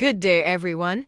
Good day, everyone.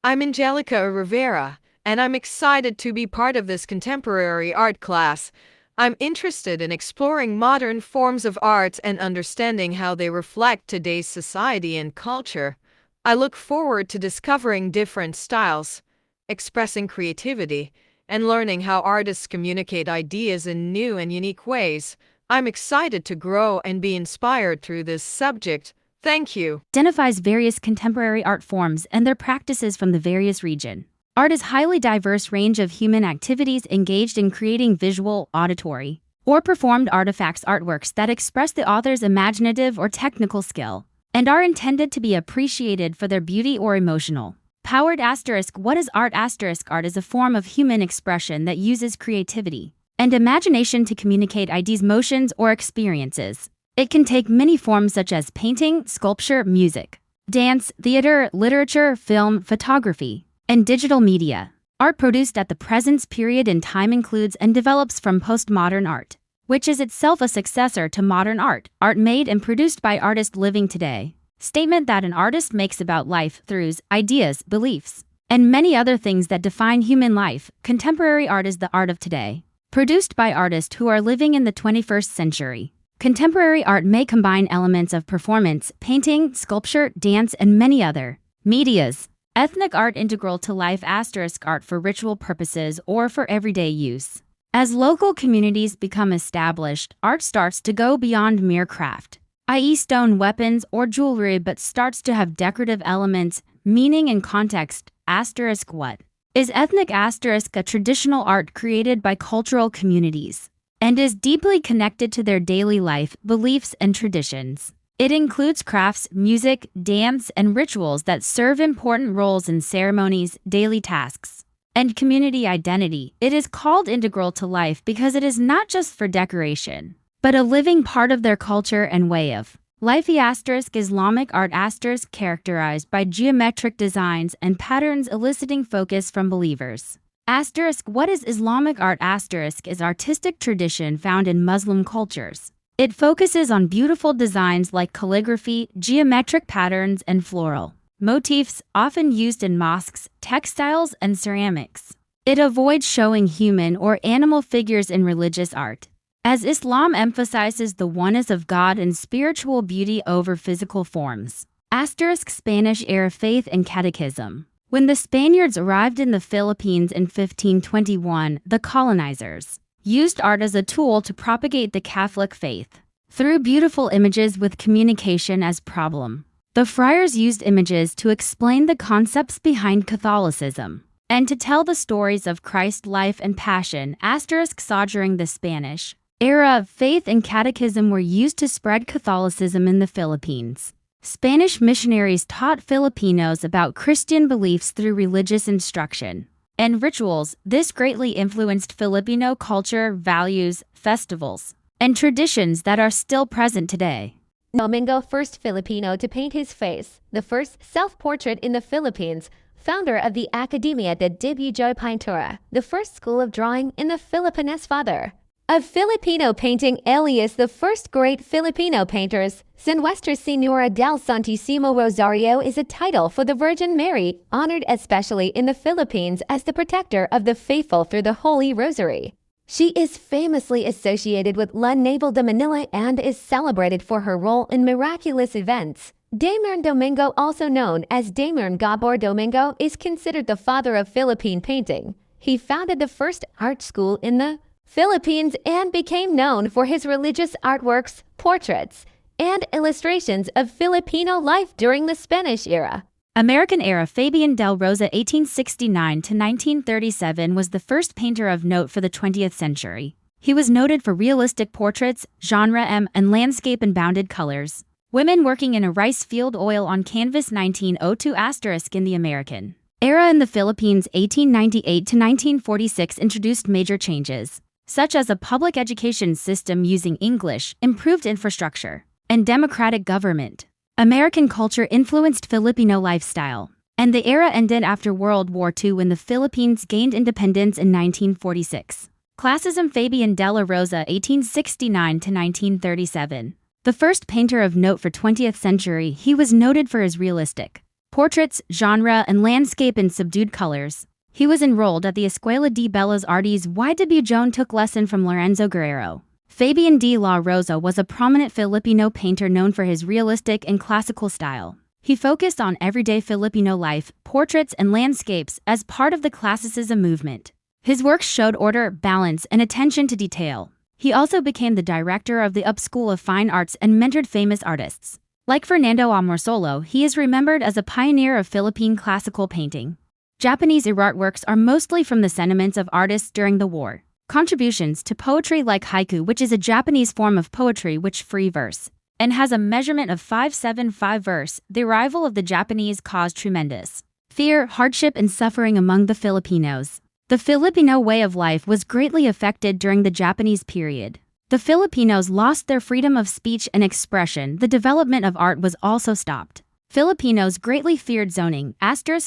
I'm Angelica Rivera, and I'm excited to be part of this contemporary art class. I'm interested in exploring modern forms of art and understanding how they reflect today's society and culture. I look forward to discovering different styles, expressing creativity, and learning how artists communicate ideas in new and unique ways. I'm excited to grow and be inspired through this subject. Thank you. Identifies various contemporary art forms and their practices from the various region. Art is highly diverse range of human activities engaged in creating visual, auditory, or performed artifacts artworks that express the author's imaginative or technical skill, and are intended to be appreciated for their beauty or emotional. Powered asterisk. What is art asterisk? Art is a form of human expression that uses creativity and imagination to communicate ideas, motions, or experiences. It can take many forms such as painting, sculpture, music, dance, theater, literature, film, photography, and digital media. Art produced at the present period in time includes and develops from postmodern art, which is itself a successor to modern art, art made and produced by artists living today. Statement that an artist makes about life, throughs, ideas, beliefs, and many other things that define human life. Contemporary art is the art of today, produced by artists who are living in the 21st century. Contemporary art may combine elements of performance, painting, sculpture, dance, and many other medias. Ethnic art integral to life asterisk. Art for ritual purposes or for everyday use. As local communities become established, art starts to go beyond mere craft, i.e. stone weapons or jewelry, but starts to have decorative elements, meaning and context. Asterisk. What is ethnic asterisk? A traditional art created by cultural communities and is deeply connected to their daily life, beliefs, and traditions. It includes crafts, music, dance, and rituals that serve important roles in ceremonies, daily tasks, and community identity. It is called integral to life because it is not just for decoration, but a living part of their culture and way of life. Asterisk. Islamic art asterisk. Characterized by geometric designs and patterns eliciting focus from believers. Asterisk. What is Islamic art asterisk? Is artistic tradition found in Muslim cultures. It focuses on beautiful designs like calligraphy, geometric patterns, and floral motifs, often used in mosques, textiles, and ceramics. It avoids showing human or animal figures in religious art, as Islam emphasizes the oneness of God and spiritual beauty over physical forms. Asterisk. Spanish era faith and catechism. When the Spaniards arrived in the Philippines in 1521, the colonizers used art as a tool to propagate the Catholic faith through beautiful images with communication as problem. The friars used images to explain the concepts behind Catholicism and to tell the stories of Christ's life and passion. Asterisk. During the Spanish era, faith and catechism were used to spread Catholicism in the Philippines. Spanish missionaries taught Filipinos about Christian beliefs through religious instruction and rituals. This greatly influenced Filipino culture, values, festivals, and traditions that are still present today. Domingo, first Filipino to paint his face, the first self-portrait in the Philippines, founder of the Academia de Dibujo Pintura, the first school of drawing in the Philippines, father of Filipino painting, alias the first great Filipino painters. Nuestra Señora del Santísimo Rosario is a title for the Virgin Mary, honored especially in the Philippines as the protector of the faithful through the Holy Rosary. She is famously associated with La Naval de Manila and is celebrated for her role in miraculous events. Damern Domingo, also known as Damern Gabor Domingo, is considered the father of Philippine painting. He founded the first art school in the Philippines and became known for his religious artworks, portraits, and illustrations of Filipino life during the Spanish era. American era. Fabian del Rosa 1869 to 1937 was the first painter of note for the 20th century. He was noted for realistic portraits, genre M, and landscape in bounded colors. Women working in a rice field, oil on canvas. 1902 asterisk. In the American era in the Philippines, 1898 to 1946 introduced major changes, such as a public education system using English, improved infrastructure, and democratic government. American culture influenced Filipino lifestyle, and the era ended after World War II when the Philippines gained independence in 1946. Classicism. Fabian della Rosa 1869 to 1937. The first painter of note for 20th century, he was noted for his realistic portraits, genre, and landscape in subdued colors. He was enrolled at the Escuela de Bellas Artes y Dibujon, took lesson from Lorenzo Guerrero. Fabian de la Rosa was a prominent Filipino painter known for his realistic and classical style. He focused on everyday Filipino life, portraits, and landscapes as part of the Classicism movement. His works showed order, balance, and attention to detail. He also became the director of the UP School of Fine Arts and mentored famous artists. Like Fernando Amorsolo, he is remembered as a pioneer of Philippine classical painting. Japanese artworks are mostly from the sentiments of artists during the war. Contributions to poetry like haiku, which is a Japanese form of poetry which free verse, and has a measurement of 575 verse. The arrival of the Japanese caused tremendous fear, hardship, and suffering among the Filipinos. The Filipino way of life was greatly affected during the Japanese period. The Filipinos lost their freedom of speech and expression. The development of art was also stopped. Filipinos greatly feared zoning.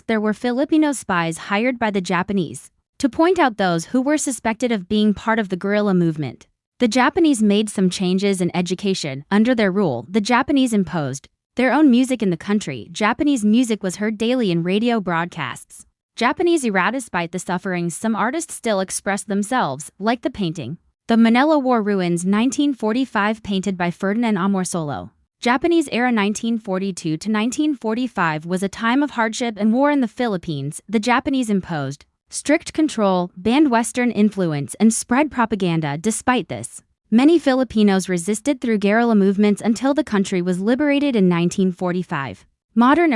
There were Filipino spies hired by the Japanese to point out those who were suspected of being part of the guerrilla movement. The Japanese made some changes in education. Under their rule, the Japanese imposed their own music in the country. Japanese music was heard daily in radio broadcasts. Japanese era. Despite the sufferings, some artists still expressed themselves, like the painting The Manila War Ruins 1945, painted by Ferdinand Amorsolo. Japanese era 1942 to 1945 was a time of hardship and war in the Philippines. The Japanese imposed strict control, banned Western influence, and spread propaganda. Despite this, many Filipinos resisted through guerrilla movements until the country was liberated in 1945. Modern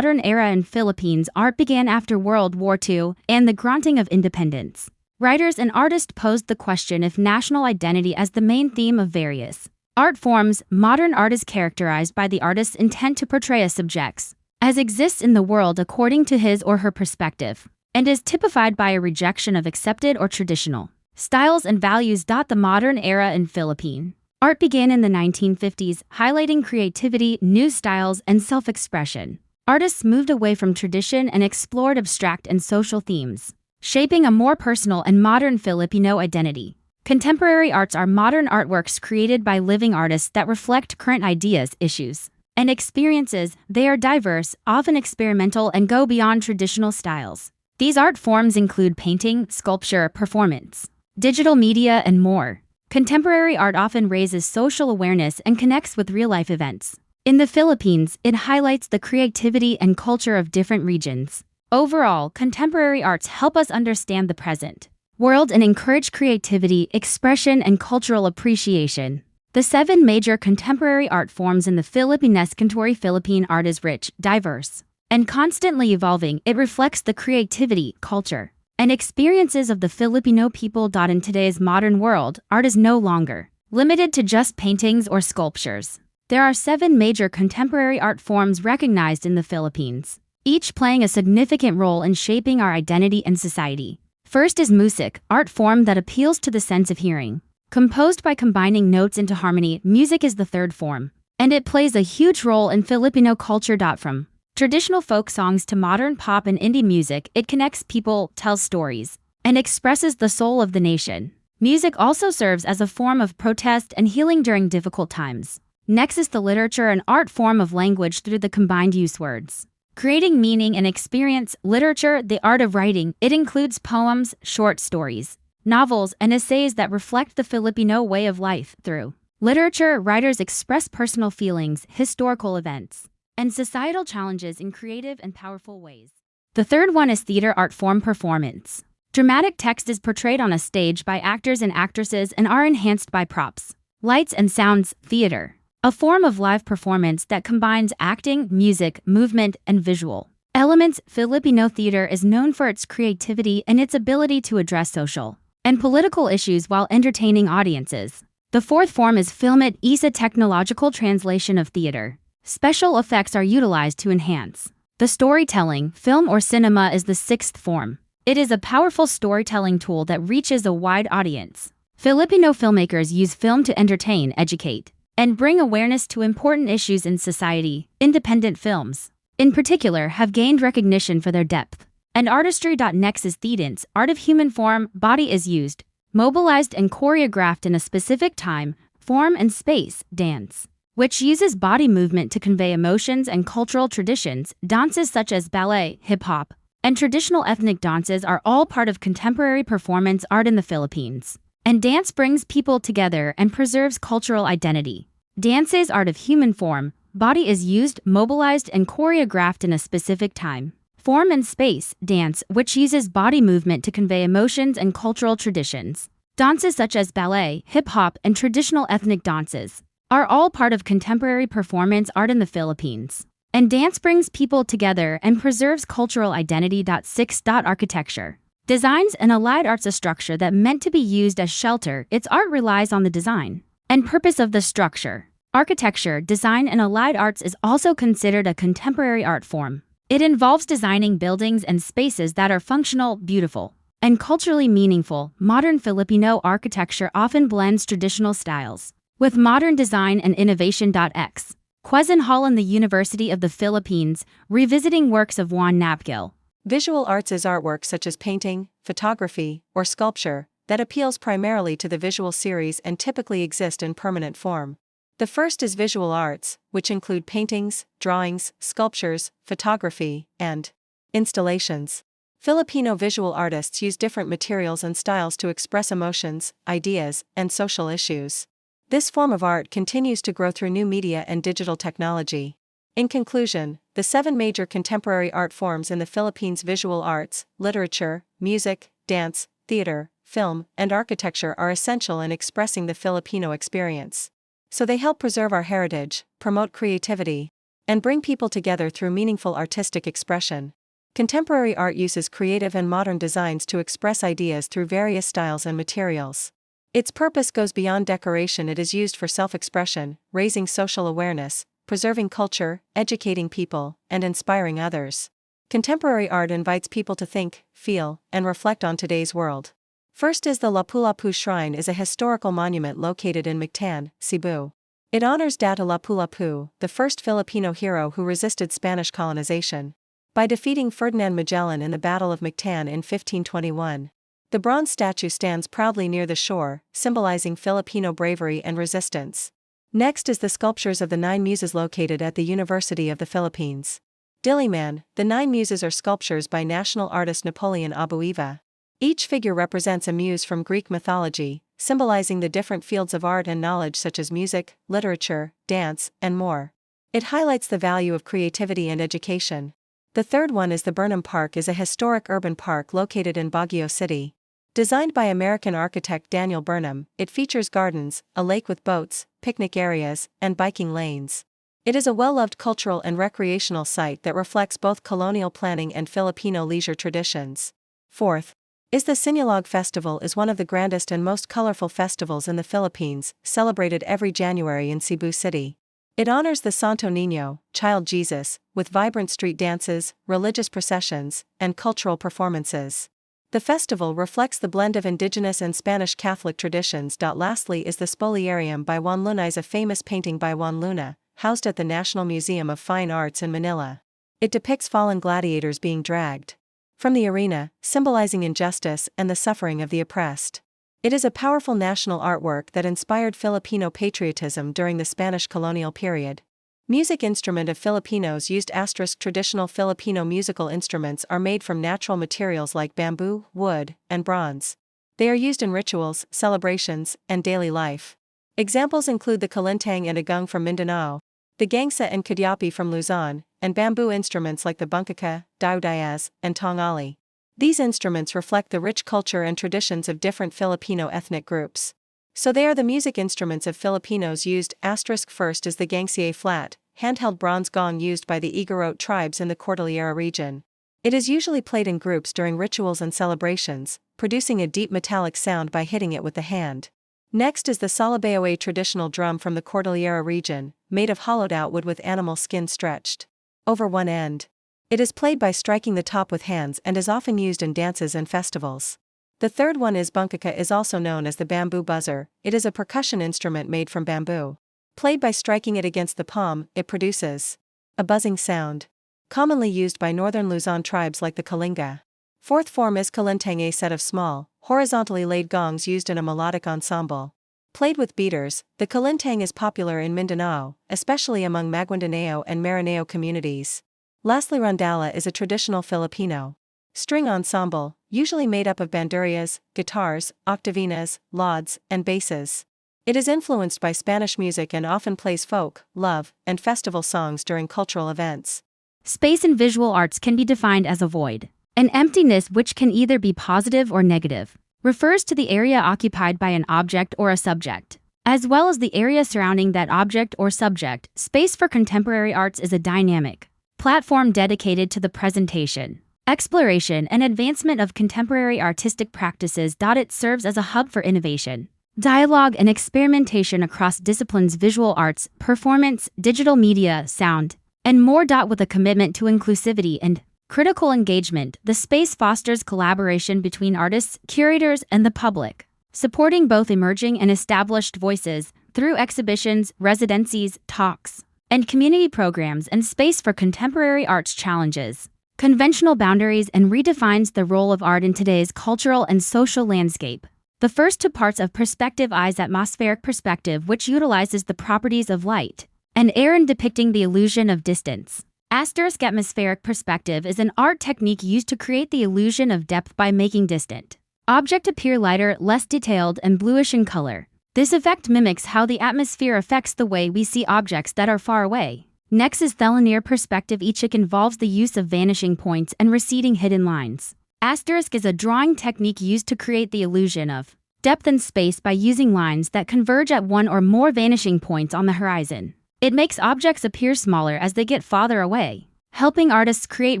era in Philippines art began after World War II and the granting of independence. Writers and artists posed the question if national identity as the main theme of various art forms. Modern art is characterized by the artist's intent to portray a subject as exists in the world according to his or her perspective, and is typified by a rejection of accepted or traditional styles and values. The modern era in Philippine art began in the 1950s, highlighting creativity, new styles, and self-expression. Artists moved away from tradition and explored abstract and social themes, shaping a more personal and modern Filipino identity. Contemporary arts are modern artworks created by living artists that reflect current ideas, issues, and experiences. They are diverse, often experimental, and go beyond traditional styles. These art forms include painting, sculpture, performance, digital media, and more. Contemporary art often raises social awareness and connects with real-life events. In the Philippines, it highlights the creativity and culture of different regions. Overall, contemporary arts help us understand the present world and encourage creativity, expression, and cultural appreciation. The 7 major contemporary art forms in the Philippines. Philippine art is rich, diverse, and constantly evolving. It reflects the creativity, culture, and experiences of the Filipino people. In today's modern world, art is no longer limited to just paintings or sculptures. There are 7 major contemporary art forms recognized in the Philippines, each playing a significant role in shaping our identity and society. First is music, art form that appeals to the sense of hearing. Composed by combining notes into harmony, music is the third form, and it plays a huge role in Filipino culture. From traditional folk songs to modern pop and indie music, it connects people, tells stories, and expresses the soul of the nation. Music also serves as a form of protest and healing during difficult times. Next is the literature, an art form of language through the combined use words, creating meaning and experience. Literature, the art of writing. It includes poems, short stories, novels, and essays that reflect the Filipino way of life. Through literature, writers express personal feelings, historical events, and societal challenges in creative and powerful ways. The third one is theater art form, performance. Dramatic text is portrayed on a stage by actors and actresses and are enhanced by props, lights, and sounds. Theater, a form of live performance that combines acting, music, movement, and visual elements. Filipino theater is known for its creativity and its ability to address social and political issues while entertaining audiences. The fourth form is film. It is a technological translation of theater. Special effects are utilized to enhance the storytelling. Film or cinema is the sixth form. It is a powerful storytelling tool that reaches a wide audience. Filipino filmmakers use film to entertain, educate, and bring awareness to important issues in society. Independent films, in particular, have gained recognition for their depth and artistry. Next is theater, art of human form. Body is used, mobilized, and choreographed in a specific time, form, and space. Dance, which uses body movement to convey emotions and cultural traditions. Dances such as ballet, hip-hop, and traditional ethnic dances are all part of contemporary performance art in the Philippines. And dance brings people together and preserves cultural identity. Dance's art of human form, body is used, mobilized, and choreographed in a specific time, form, and space. Dance, which uses body movement to convey emotions and cultural traditions. Dances such as ballet, hip-hop, and traditional ethnic dances are all part of contemporary performance art in the Philippines. And dance brings people together and preserves cultural identity. 6. Architecture, designs, and allied arts. A structure that meant to be used as shelter, its art relies on the design and purpose of the structure. Architecture, design, and allied arts is also considered a contemporary art form. It involves designing buildings and spaces that are functional, beautiful, and culturally meaningful. Modern Filipino architecture often blends traditional styles with modern design and innovation. X. Quezon Hall in the University of the Philippines, revisiting works of Juan Napgil. Visual arts is artwork such as painting, photography, or sculpture that appeals primarily to the visual series and typically exist in permanent form. The first is visual arts, which include paintings, drawings, sculptures, photography, and installations. Filipino visual artists use different materials and styles to express emotions, ideas, and social issues. This form of art continues to grow through new media and digital technology. In conclusion, the 7 major contemporary art forms in the Philippines: visual arts, literature, music, dance, theater, film, and architecture are essential in expressing the Filipino experience. So they help preserve our heritage, promote creativity, and bring people together through meaningful artistic expression. Contemporary art uses creative and modern designs to express ideas through various styles and materials. Its purpose goes beyond decoration. It is used for self-expression, raising social awareness, preserving culture, educating people, and inspiring others. Contemporary art invites people to think, feel, and reflect on today's world. First is the Lapu-Lapu Shrine is a historical monument located in Mactan, Cebu. It honors Datu Lapu-Lapu, the first Filipino hero who resisted Spanish colonization by defeating Ferdinand Magellan in the Battle of Mactan in 1521. The bronze statue stands proudly near the shore, symbolizing Filipino bravery and resistance. Next is the sculptures of the 9 Muses located at the University of the Philippines. Diliman, the 9 Muses are sculptures by national artist Napoleon Abueva. Each figure represents a muse from Greek mythology, symbolizing the different fields of art and knowledge such as music, literature, dance, and more. It highlights the value of creativity and education. The third one is the Burnham Park is a historic urban park located in Baguio City. Designed by American architect Daniel Burnham, it features gardens, a lake with boats, picnic areas, and biking lanes. It is a well-loved cultural and recreational site that reflects both colonial planning and Filipino leisure traditions. Fourth is the Sinulog Festival is one of the grandest and most colorful festivals in the Philippines, celebrated every January in Cebu City. It honors the Santo Niño, Child Jesus, with vibrant street dances, religious processions, and cultural performances. The festival reflects the blend of indigenous and Spanish Catholic traditions. Lastly is the Spoliarium by Juan Luna is a famous painting by Juan Luna, housed at the National Museum of Fine Arts in Manila. It depicts fallen gladiators being dragged from the arena, symbolizing injustice and the suffering of the oppressed. It is a powerful national artwork that inspired Filipino patriotism during the Spanish colonial period. Music instrument of Filipinos used *. Traditional Filipino musical instruments are made from natural materials like bamboo, wood, and bronze. They are used in rituals, celebrations, and daily life. Examples include the kalintang and agung from Mindanao, the gangsa and kadyapi from Luzon, and bamboo instruments like the bungkaka, daudayas, and tongali. These instruments reflect the rich culture and traditions of different Filipino ethnic groups. So they are the music instruments of Filipinos used. First is the gangsiay flat, handheld bronze gong used by the Igorot tribes in the Cordillera region. It is usually played in groups during rituals and celebrations, producing a deep metallic sound by hitting it with the hand. Next is the Salabayoe traditional drum from the Cordillera region, made of hollowed-out wood with animal skin stretched over one end. It is played by striking the top with hands and is often used in dances and festivals. The third one is bungkaka is also known as the bamboo buzzer. It is a percussion instrument made from bamboo. Played by striking it against the palm, it produces a buzzing sound, commonly used by northern Luzon tribes like the Kalinga. Fourth form is kalintang, a set of small, horizontally laid gongs used in a melodic ensemble. Played with beaters, the kalintang is popular in Mindanao, especially among Maguindanao and Maranao communities. Lastly, rondalla is a traditional Filipino string ensemble, usually made up of bandurias, guitars, octavinas, laudes, and basses. It is influenced by Spanish music and often plays folk, love, and festival songs during cultural events. Space in visual arts can be defined as a void, an emptiness which can either be positive or negative. Refers to the area occupied by an object or a subject, as well as the area surrounding that object or subject. Space for contemporary arts is a dynamic platform dedicated to the presentation, exploration, and advancement of contemporary artistic practices. It serves as a hub for innovation, dialogue, and experimentation across disciplines: visual arts, performance, digital media, sound, and more. With a commitment to inclusivity and critical engagement, the space fosters collaboration between artists, curators, and the public, supporting both emerging and established voices through exhibitions, residencies, talks, and community programs. And space for contemporary arts challenges conventional boundaries and redefines the role of art in today's cultural and social landscape. The first two parts of perspective is atmospheric perspective, which utilizes the properties of light and air in depicting the illusion of distance. Atmospheric perspective is an art technique used to create the illusion of depth by making distant objects appear lighter, less detailed, and bluish in color. This effect mimics how the atmosphere affects the way we see objects that are far away. Next is linear perspective. Each involves the use of vanishing points and receding hidden lines. Is a drawing technique used to create the illusion of depth in space by using lines that converge at one or more vanishing points on the horizon. It makes objects appear smaller as they get farther away, helping artists create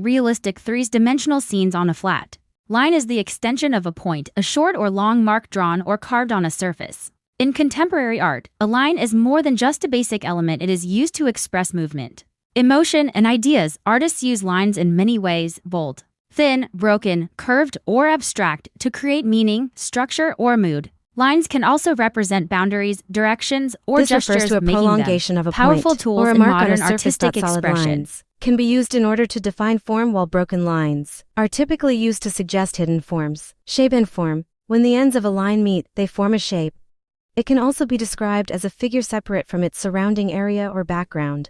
realistic three-dimensional scenes on a flat line is the extension of a point, a short or long mark drawn or carved on a surface. In contemporary art, a line is more than just a basic element. It is used to express movement, emotion, and ideas. Artists use lines in many ways: bold, thin, broken, curved, or abstract, to create meaning, structure, or mood. Lines can also represent boundaries, directions, or This gestures, refers to a making prolongation them of a powerful point tools or a in mark on a modern surface. artistic Solid expression. lines can be used in order to define form, while broken lines are typically used to suggest hidden forms. Shape and form. When the ends of a line meet, they form a shape. It can also be described as a figure separate from its surrounding area or background.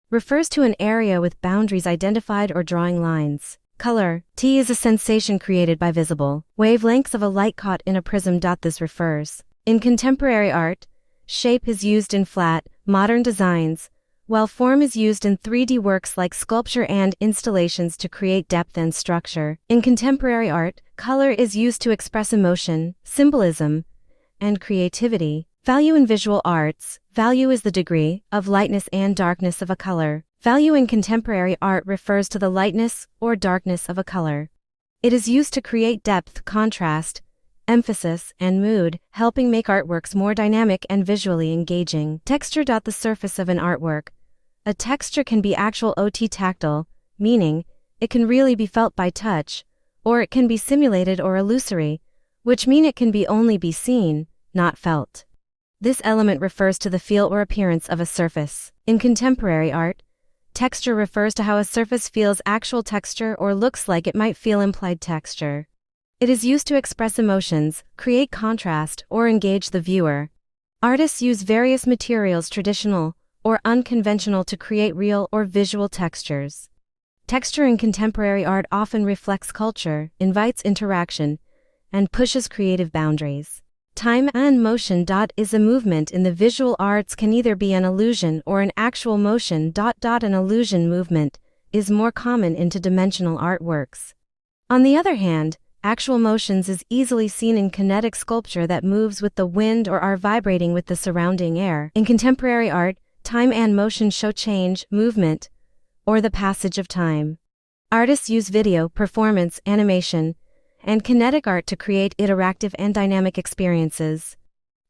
Refers to an area with boundaries identified or drawing lines. Color. T is a sensation created by visible wavelengths of a light caught in a prism. This refers. In contemporary art, shape is used in flat, modern designs, while form is used in 3D works like sculpture and installations to create depth and structure. In contemporary art, color is used to express emotion, symbolism, and creativity. Value in visual arts. Value is the degree of lightness and darkness of a color. Value in contemporary art refers to the lightness or darkness of a color. It is used to create depth, contrast, emphasis, and mood, helping make artworks more dynamic and visually engaging. Texture. The surface of an artwork. A texture can be actual or tactile, meaning it can really be felt by touch, or it can be simulated or illusory, which mean it can only be seen, not felt. This element refers to the feel or appearance of a surface. In contemporary art, texture refers to how a surface feels: actual texture, or looks like it might feel. Implied texture. It is used to express emotions, create contrast, or engage the viewer. Artists use various materials, traditional or unconventional, to create real or visual textures. Texture in contemporary art often reflects culture, invites interaction, and pushes creative boundaries. Time and motion. Is a movement in the visual arts can either be an illusion or an actual motion. An illusion movement is more common in two-dimensional artworks. On the other hand, actual motions is easily seen in kinetic sculpture that moves with the wind or are vibrating with the surrounding air. In contemporary art, time and motion show change, movement, or the passage of time. Artists use video, performance, animation, and kinetic art to create interactive and dynamic experiences.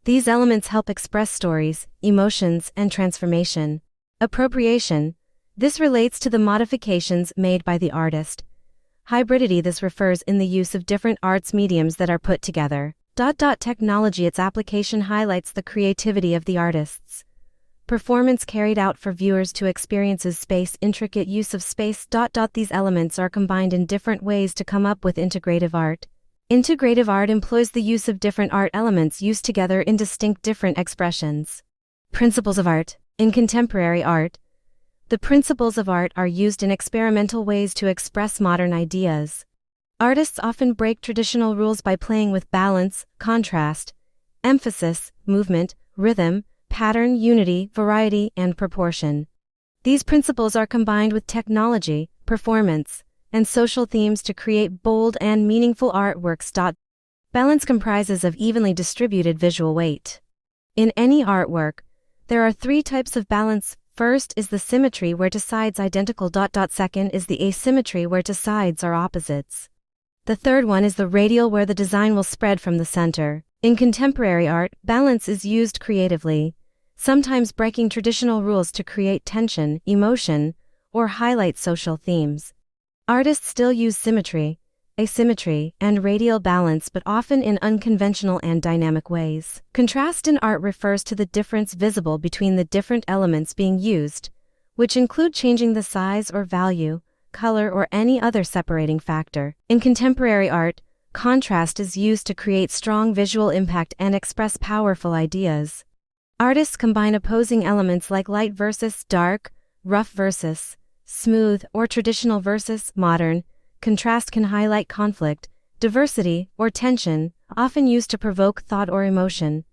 These elements help express stories, emotions, and transformation. Appropriation. This relates to the modifications made by the artist. Hybridity. This refers in the use of different arts mediums that are put together. Technology. Its application highlights the creativity of the artists. Performance carried out for viewers to experiences. Space. Intricate use of space. These elements are combined in different ways to come up with integrative art. Integrative art employs the use of different art elements used together in distinct different expressions. Principles of art. In contemporary art, the principles of art are used in experimental ways to express modern ideas. Artists often break traditional rules by playing with balance, contrast, emphasis, movement, rhythm, pattern, unity, variety, and proportion. These principles are combined with technology, performance, and social themes to create bold and meaningful artworks. Balance comprises of evenly distributed visual weight. In any artwork, there are three types of balance. First is the symmetry where two sides identical. Second is the asymmetry where two sides are opposites. The third one is the radial where the design will spread from the center. In contemporary art, balance is used creatively, sometimes breaking traditional rules to create tension, emotion, or highlight social themes. Artists still use symmetry, asymmetry, and radial balance, but often in unconventional and dynamic ways. Contrast in art refers to the difference visible between the different elements being used, which include changing the size or value, color, or any other separating factor. In contemporary art, contrast is used to create strong visual impact and express powerful ideas. Artists combine opposing elements like light versus dark, rough versus smooth, or traditional versus modern. Contrast can highlight conflict, diversity, or tension, often used to provoke thought or emotion.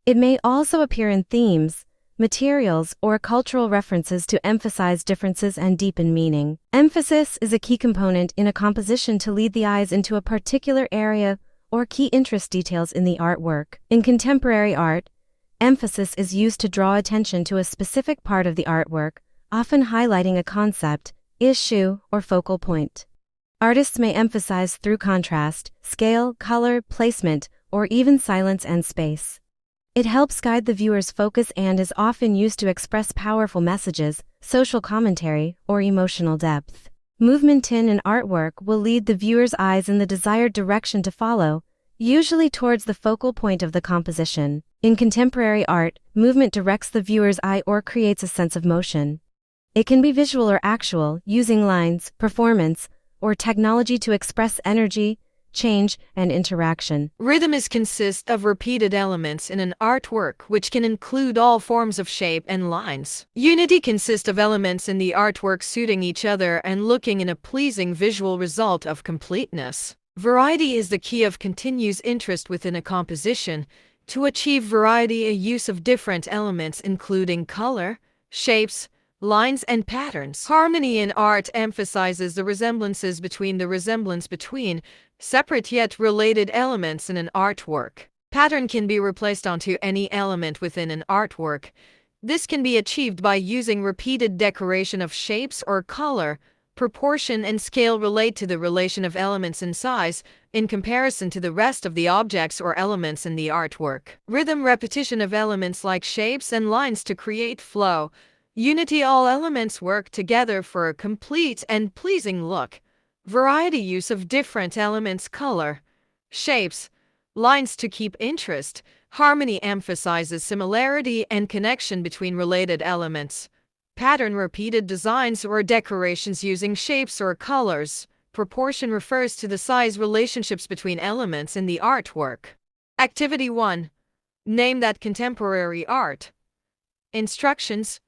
It may also appear in themes, materials, or cultural references to emphasize differences and deepen meaning. Emphasis is a key component in a composition to lead the eyes into a particular area or key interest details in the artwork. In contemporary art, emphasis is used to draw attention to a specific part of the artwork, often highlighting a concept, issue, or focal point. Artists may emphasize through contrast, scale, color, placement, or even silence and space. It helps guide the viewer's focus and is often used to express powerful messages, social commentary, or emotional depth. Movement in an artwork will lead the viewer's eyes in the desired direction to follow, usually towards the focal point of the composition. In contemporary art, movement directs the viewer's eye or creates a sense of motion. It can be visual or actual, using lines, performance, or technology to express energy, change, and interaction. Rhythm consists of repeated elements in an artwork, which can include all forms of shape and lines. Unity consists of elements in the artwork suiting each other and looking in a pleasing visual result of completeness. Variety is the key of continuous interest within a composition. To achieve variety, a use of different elements including color, shapes, lines, and patterns. Harmony in art emphasizes the resemblances between separate yet related elements in an artwork. Pattern can be replaced onto any element within an artwork. This can be achieved by using repeated decoration of shapes or color. Proportion and scale relate to the relation of elements in size in comparison to the rest of the objects or elements in the artwork. Rhythm, repetition of elements like shapes and lines to create flow. Unity, all elements work together for a complete and pleasing look. Variety, use of different elements, color, shapes, lines to keep interest. Harmony emphasizes similarity and connection between related elements. Pattern, repeated designs or decorations using shapes or colors. Proportion refers to the size relationships between elements in the artwork. Activity 1. Name that contemporary art. Instructions.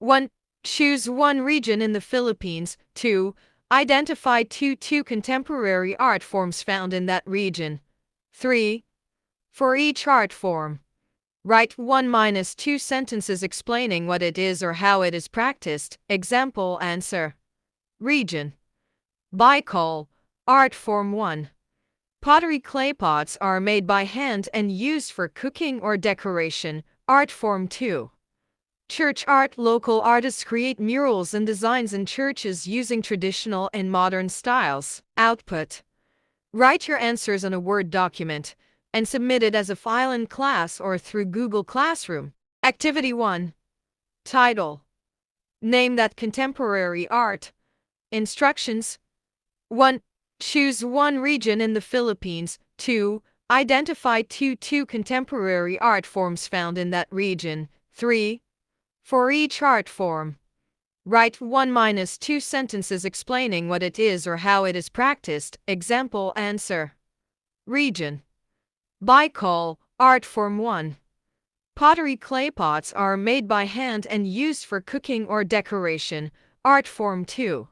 1. Choose one region in the Philippines. 2. Identify two contemporary art forms found in that region. 3. For each art form, write 1-2 sentences explaining what it is or how it is practiced. Example, answer. Region. Baikal, art form 1. Pottery, clay pots are made by hand and used for cooking or decoration. Art form 2. Church art, local artists create murals and designs in churches using traditional and modern styles. Output. Write your answers on a Word document and submit it as a file in class or through Google Classroom. Activity 1. Title. Name that contemporary art. Instructions. 1. Choose one region in the Philippines. 2. Identify two contemporary art forms found in that region. 3. For each art form, write 1-2 sentences explaining what it is or how it is practiced. Example, answer. Region. Baikal, Art Form 1. Pottery clay pots are made by hand and used for cooking or decoration. Art Form 2.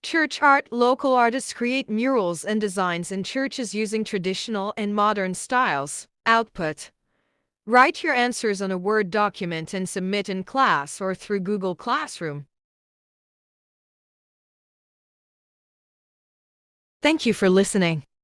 Church art. Local artists create murals and designs in churches using traditional and modern styles. Output. Write your answers on a Word document and submit in class or through Google Classroom. Thank you for listening.